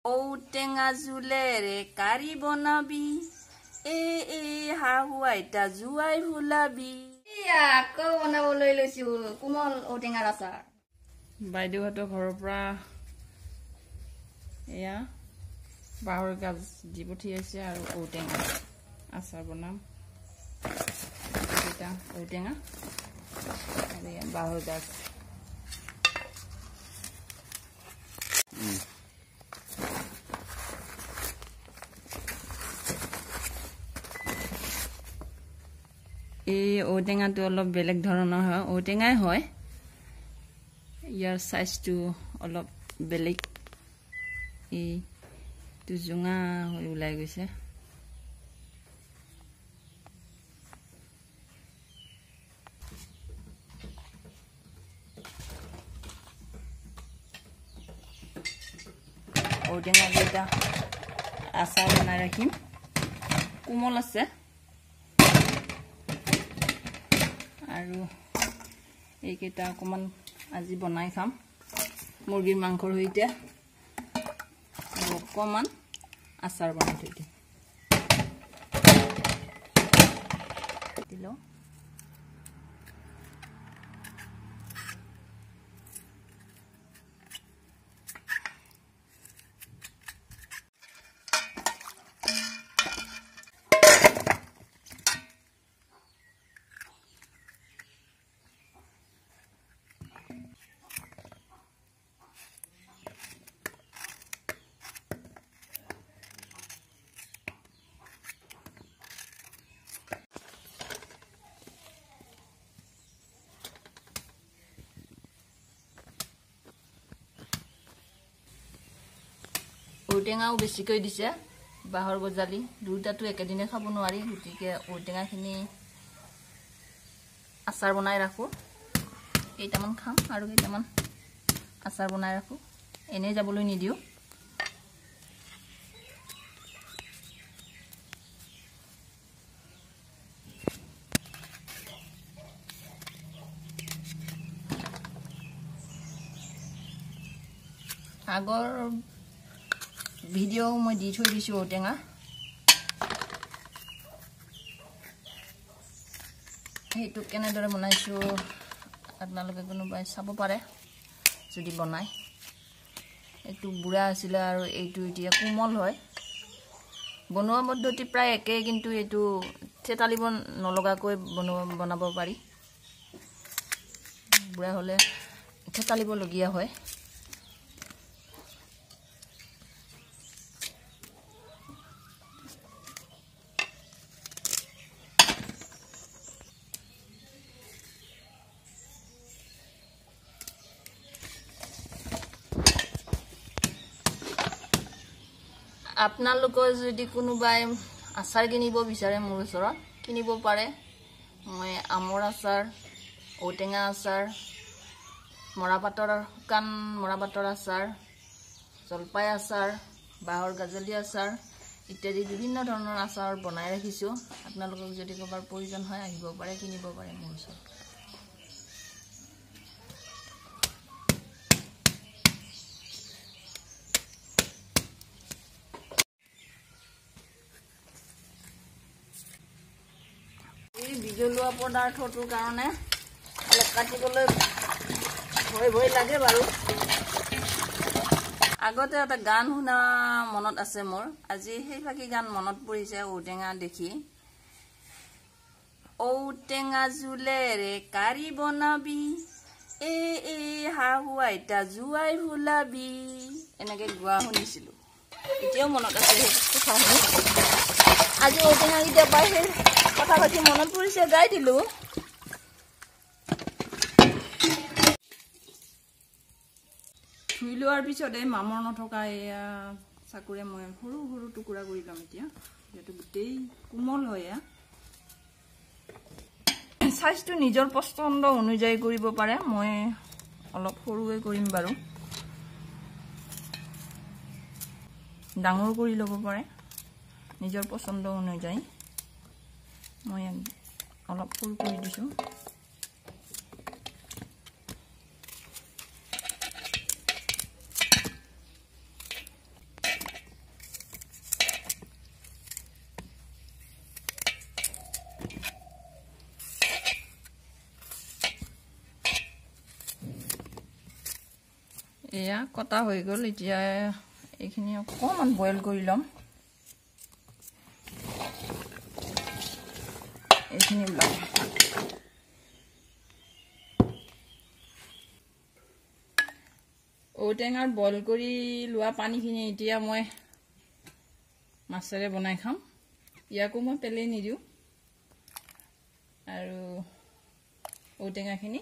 ঔটেঙা জোলেৰে কাৰি বনাবি হাহু আইতা জুৱাই ভুলাবি আকৌ বনাবলৈ লৈছো কোমল ঔটেঙাৰ আচাৰ বাইদেউহঁতৰ ঘৰৰ পৰা এয়া বাঁহৰ গাজ দি পঠিয়াইছে আৰু ঔটেঙা আচাৰ বনাম এটা ঔটেঙা আৰু বাঁহৰ গাজ এই ঔটেঙাটো অলপ বেলেগ ধৰণৰ হয় ঔটেঙাই হয় ইয়াৰ সাইজটো অলপ বেলেগ এইটো জুঙা হৈ ওলাই গৈছে ঔটেঙা কেইটা আচাৰ বনাই ৰাখিম কোমল আছে আৰু এইকেইটা অকমান আজি বনাই খাম মুৰ্গীৰ মাংসৰ সৈতে আৰু অকমান আচাৰ বনাই থৈ দিলো ঔটেঙাও বেছিকৈ দিছে বাঁহৰ গজালি দুটাটো একেদিনে খাব নোৱাৰি গতিকে ঔটেঙাখিনি আচাৰ বনাই ৰাখো কেইটামান খাম আৰু কেইটামান আচাৰ বনাই ৰাখো এনে যাবলৈ নিদিও আগৰ ভিডিও মই দি থৈ দিছো ঔটেঙা সেইটো কেনেদৰে বনাইছো আপোনালোকে কোনোবাই চাব পাৰে যদি বনাই এইটো বুঢ়া আছিল আৰু এইটো এতিয়া কোমল হয় বনোৱা পদ্ধতি প্ৰায় একে কিন্তু এইটো থেতালিব নলগাকৈ বনাব পাৰি বুঢ়া হলে থেতালিব লগিয়া হয় আপোনালোকৰ যদি কোনোবাই আচাৰ কিনিব বিচাৰে মোৰ ওচৰত কিনিব পাৰে মই আমৰ আচাৰ ঔটেঙা আচাৰ মৰাপাতৰ শুকান মৰাপাতৰ আচাৰ জলপাই আচাৰ বাঁহৰ গাজলি আচাৰ ইত্যাদি বিভিন্ন ধৰণৰ আচাৰ বনাই ৰাখিছো আপোনালোকক যদি ক'বাৰ প্ৰয়োজন হয় আহিব পাৰে কিনিব পাৰে মোৰ ওচৰত বিজলুৱা পদাৰ্থটোৰ কাৰণে অলপ কাটিবলৈ ভয় লাগে বাৰু আগতে এটা গান শুনা মনত আছে মোৰ আজি সেইভাগী গান মনত পৰিছে ঔটেঙা দেখি ঔটেঙা জোলেৰে কাৰি বনাবি হাহু আইতা জুৱাই ভুলাবি এনেকে গোৱা শুনিছিলো এতিয়াও মনত আছে কথাখিনি আজি ঔটেঙা কেইটা পাই সেই কথা পাতি মনত পৰিছে গাই দিলো ধুই লোৱাৰ পিছত এই মামৰ নথকা এয়া চাকুৰে মই সৰু সৰু টুকুৰা কৰি লম এতিয়া যেটো গোটেই কোমল হয় সাইজটো নিজৰ পছন্দ অনুযায়ী কৰিব পাৰে মই অলপ সৰুৱে কৰিম বাৰু ডাঙৰ কৰি ল'ব পাৰে নিজৰ পছন্দ অনুযায়ী মই অলপ সৰু কৰি দিছো এয়া কটা হৈ গ'ল এতিয়া এইখিনি অকণমান বইল কৰি ল'ম এইখিনি ওলাম ঔটেঙাৰ বইল কৰি লোৱা পানীখিনি এতিয়া মই মাছেৰে বনাই খাম ইয়াকো মই পেলাই নিদিওঁ আৰু ঔটেঙাখিনি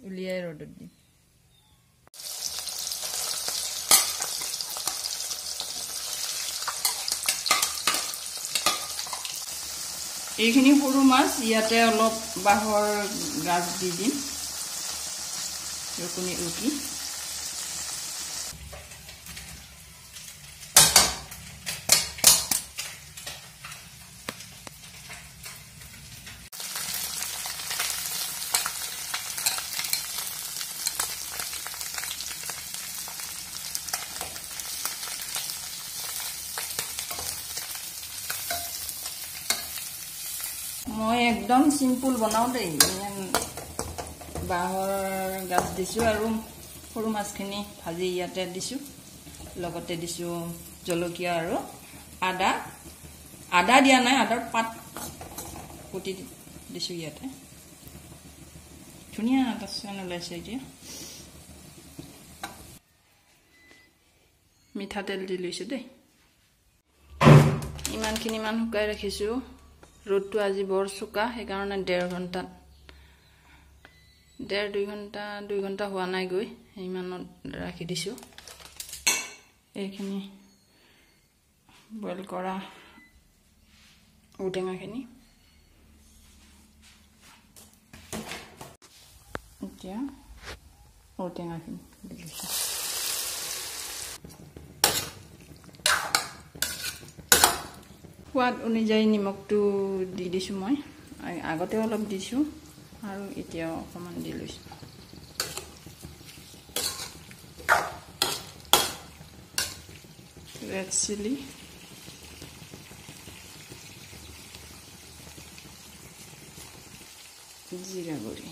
উলিয়াই ৰ'দত দিম এইখিনি সৰু মাছ ইয়াতে অলপ বাঁহৰ গাজ দি দিম ৰুকুনি ৰুকি মই একদম সিম্পল বনাও দেই বাঁহৰ গাজ দিছোঁ আৰু সৰু মাছখিনি ভাজি ইয়াতে দিছোঁ লগতে দিছোঁ জলকীয়া আৰু আদা দিয়া নাই আদাৰ পাত কুটি দিছোঁ ইয়াতে ধুনীয়া এটা চেন ওলাইছে এতিয়া মিঠাতেল দি লৈছোঁ দেই ইমানখিনি মান শুকাই ৰাখিছোঁ ৰ'দটো আজি বৰ চোকা সেইকাৰণে 1.5 ঘণ্টাত 2 ঘণ্টা হোৱা নাই গৈ ইমানত ৰাখি দিছোঁ এইখিনি বইল কৰা ঔটেঙাখিনি এতিয়া ঔটেঙাখিনি দি দিছোঁ সোৱাদ অনুযায়ী নিমখটো দি দিছোঁ মই আগতে অলপ দিছোঁ আৰু এতিয়া অকণমান দি লৈছোঁ ৰেড চিলি জিৰা গুড়ি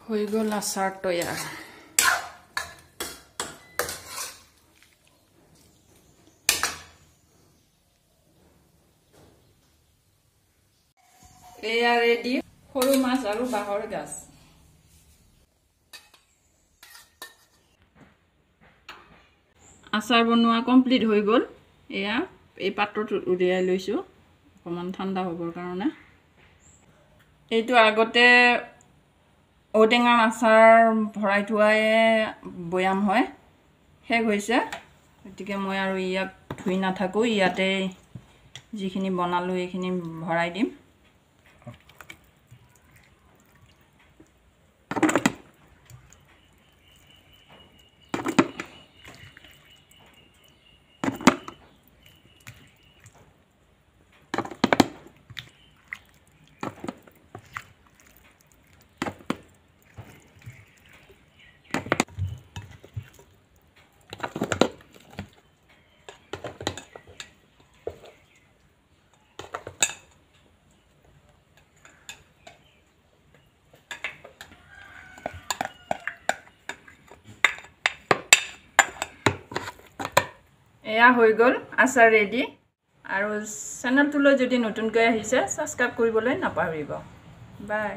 হৈ গ'ল আচাৰ তৈয়াৰ এয়া ৰেডি সৰু মাছ আৰু বাঁহৰ গাজ আচাৰ বনোৱা কমপ্লিট হৈ গ'ল এয়া এই পাত্ৰটো উলিয়াই লৈছোঁ অকণমান ঠাণ্ডা হ'বৰ কাৰণে এইটো আগতে ঔটেঙাৰ আচাৰ ভৰাই থোৱাই বৈয়াম হয় শেষ হৈছে গতিকে মই আৰু ইয়াক ধুই নাথাকোঁ ইয়াতে যিখিনি বনালোঁ এইখিনি ভৰাই দিম এয়া হৈ গ'ল আচাৰ ৰেডি আৰু চেনেলটোলৈ যদি নতুনকৈ আহিছে সাবস্ক্ৰাইব কৰিবলৈ নাপাহৰিব বাই